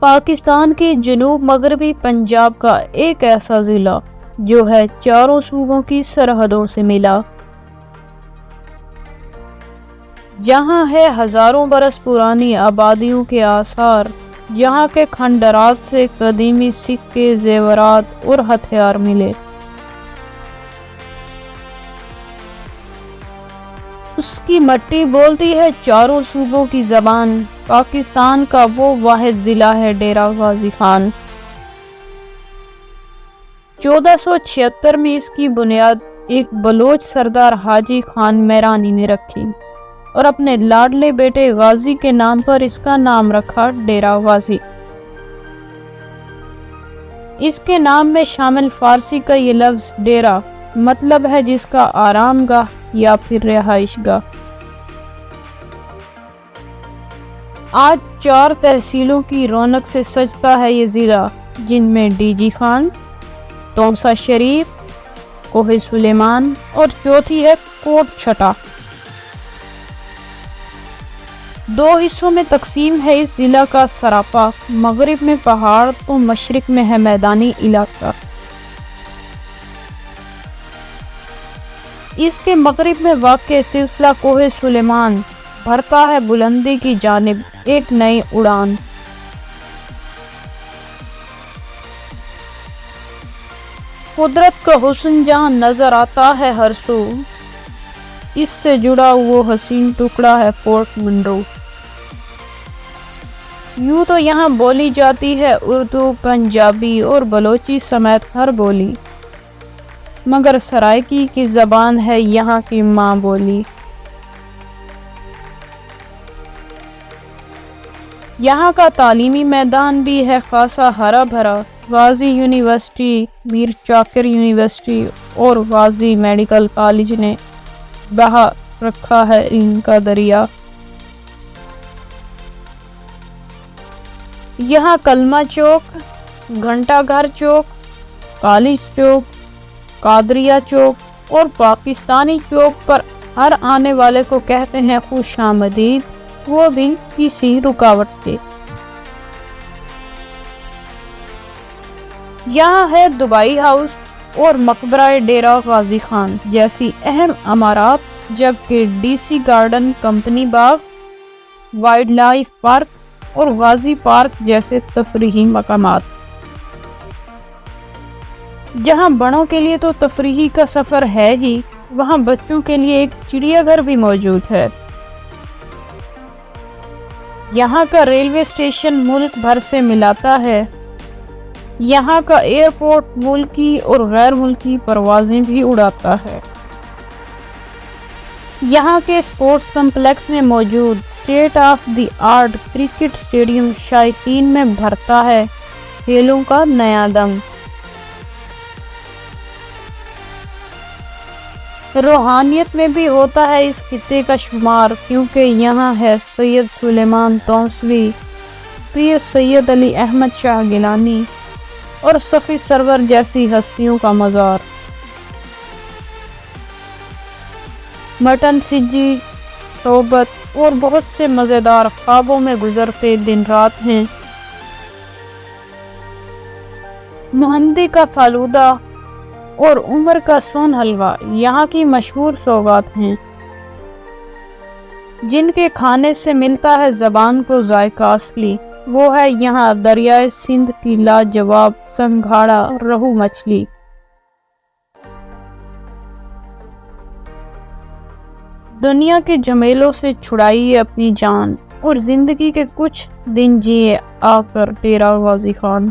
پاکستان کے جنوب مغربی پنجاب کا ایک ایسا ضلع جو ہے چاروں صوبوں کی سرحدوں سے ملا، جہاں ہے ہزاروں برس پرانی آبادیوں کے آثار، جہاں کے کھنڈرات سے قدیمی سکے، زیورات اور ہتھیار ملے۔ اس کی مٹی بولتی ہے چاروں صوبوں کی زبان۔ پاکستان کا وہ واحد ضلع ہے ڈیرہ غازی خان۔ 1476 میں اس کی بنیاد ایک بلوچ سردار حاجی خان میرانی نے رکھی اور اپنے لاڈلے بیٹے غازی کے نام پر اس کا نام رکھا ڈیرہ غازی۔ اس کے نام میں شامل فارسی کا یہ لفظ ڈیرہ مطلب ہے جس کا آرام گاہ یا پھر رہائش گاہ۔ آج 4 تحصیلوں کی رونق سے سجتا ہے یہ ضلع، جن میں ڈی جی خان، تونسا شریف، کوہ سلیمان اور چوتھی ہے کوٹ چھٹا۔ 2 حصوں میں تقسیم ہے اس ضلع کا سراپا، مغرب میں پہاڑ تو مشرق میں ہے میدانی علاقہ۔ اس کے مغرب میں واقع سلسلہ کوہ سلیمان بھرتا ہے بلندی کی جانب ایک نئی اڑان۔ قدرت کا حسن جہاں نظر آتا ہے ہر سو، اس سے جڑا وہ حسین ٹکڑا ہے پورٹ منرو۔ یوں تو یہاں بولی جاتی ہے اردو، پنجابی اور بلوچی سمیت ہر بولی، مگر سرائکی کی زبان ہے یہاں کی ماں بولی۔ یہاں کا تعلیمی میدان بھی ہے خاصا ہرا بھرا۔ غازی یونیورسٹی، میر چاکر یونیورسٹی اور غازی میڈیکل کالج نے بہا رکھا ہے ان کا دریا۔ یہاں کلمہ چوک، گھنٹہ گھر چوک، کالج چوک، قادریہ چوک اور پاکستانی چوک پر ہر آنے والے کو کہتے ہیں خوش آمدید، وہ بھی کسی رکاوٹ کے۔ یہاں ہے دبئی ہاؤس اور مقبرہ ڈیرہ غازی خان جیسی اہم عمارات، جبکہ ڈی سی گارڈن، کمپنی باغ، وائلڈ لائف پارک اور غازی پارک جیسے تفریحی مقامات۔ جہاں بڑوں کے لیے تو تفریحی کا سفر ہے ہی، وہاں بچوں کے لیے ایک چڑیا گھر بھی موجود ہے۔ یہاں کا ریلوے اسٹیشن ملک بھر سے ملاتا ہے۔ یہاں کا ایئرپورٹ ملکی اور غیر ملکی پروازیں بھی اڑاتا ہے۔ یہاں کے اسپورٹس کمپلیکس میں موجود state of the art cricket stadium شائقین میں بھرتا ہے کھیلوں کا نیا دم۔ روحانیت میں بھی ہوتا ہے اس خطے کا شمار، کیونکہ یہاں ہے سید سلیمان تونسوی، پیر سید علی احمد شاہ گیلانی اور صفی سرور جیسی ہستیوں کا مزار۔ مٹن سجی، صحبت اور بہت سے مزیدار خوابوں میں گزرتے دن رات ہیں۔ مہندی کا فالودہ اور عمر کا سون حلوہ یہاں کی مشہور سوغات ہیں، جن کے کھانے سے ملتا ہے زبان کو ذائقہ اصلی۔ وہ ہے یہاں دریائے سندھ کی لاجواب سنگھاڑا رہو مچھلی۔ دنیا کے جھمیلوں سے چھڑائیے اپنی جان اور زندگی کے کچھ دن جیے آ کر ڈیرہ غازی خان۔